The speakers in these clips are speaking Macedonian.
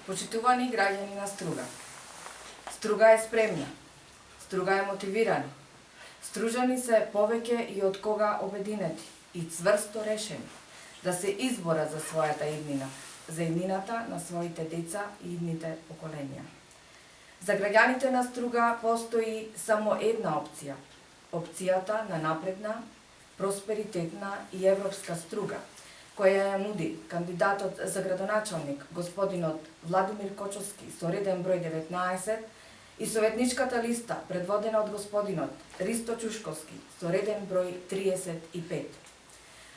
Почитувани граѓани на Струга. Струга е спремна. Струга е мотивирана. Стружани се повеќе и од кога обединети и цврсто решени да се избора за својата иднина, за иднината на своите деца и идните поколенија. За граѓаните на Струга постои само една опција. Опцијата на напредна, просперитетна и европска Струга, која ја нуди кандидатот за градоначалник господинот Владимир Кочовски со реден број 19 и советничката листа предводена од господинот Ристо Чушковски со реден број 35.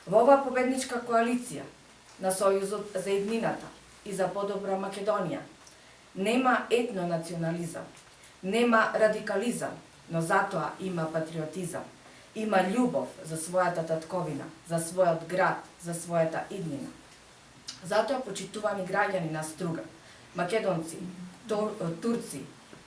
Во оваа победничка коалиција на Сојузот за иднината и за подобра Македонија нема етнонационализам, нема радикализам, но затоа има патриотизам. Има љубов за својата татковина, за својот град, за својата иднина. Затоа, почитувани граѓани на Струга, македонци, турци,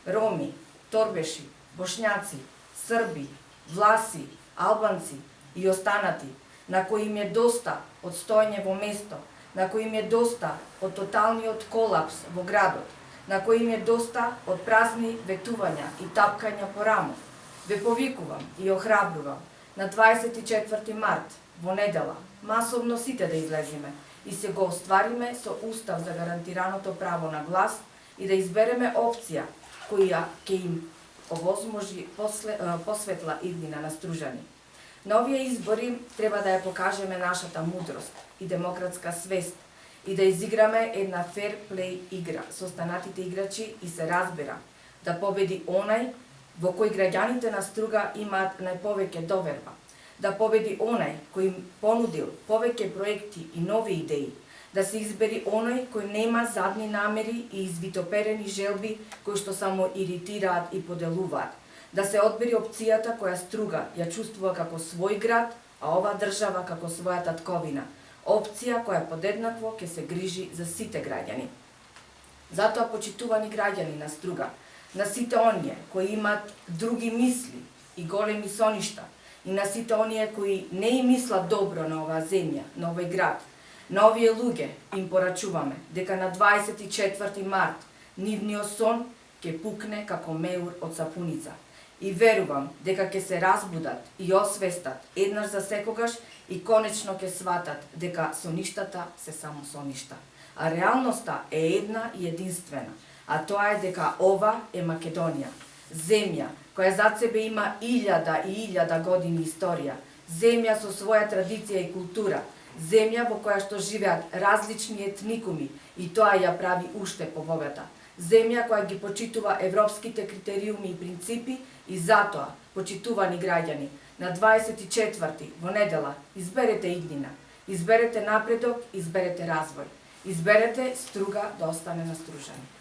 роми, торбеши, бошњаци, срби, власи, албанци и останати, на кои им е доста од стоење во место, на кои им е доста од тоталниот колапс во градот, на кои им е доста од празни ветувања и тапкања по рамо, ве повикувам и охрабрувам на 24 март, во недела, масовно сите да излеземе и се го оствариме со устав за гарантираното право на глас и да избереме опција која ќе им овозможи посветла иднина на Стружани. На овие избори треба да ја покажеме нашата мудрост и демократска свест и да изиграме една фер плей игра со останатите играчи и се разбира да победи онај во кој граѓаните на Струга имаат најповеќе доверба, да победи онај кој им понудил повеќе проекти и нови идеи, да се избери оној кој нема задни намери и извитоперени желби кои што само иритираат и поделуваат, да се одбери опцијата која Струга ја чувствува како свој град, а ова држава како своја татковина, опција која подеднакво ќе се грижи за сите граѓани. Затоа, почитувани граѓани на Струга, на сите оние кои имаат други мисли и големи соништа, и на сите оние кои не им мислат добро на оваа земја, на овој град, на овие луѓе им порачуваме дека на 24 март нивниот сон ќе пукне како меур од сапуница. И верувам дека ќе се разбудат и освестат еднаш за секогаш и конечно ќе сватат дека соништата се само соништа. А реалноста е една и единствена, а тоа е дека ова е Македонија, земја која зад себе има илјада и илјада години историја, земја со своја традиција и култура, земја во која што живеат различни етникуми и тоа ја прави уште побогата, земја која ги почитува европските критериуми и принципи и затоа, почитувани граѓани, на 24 во недела изберете иднина, изберете напредок, изберете развој, изберете Струга да остане на Стружани.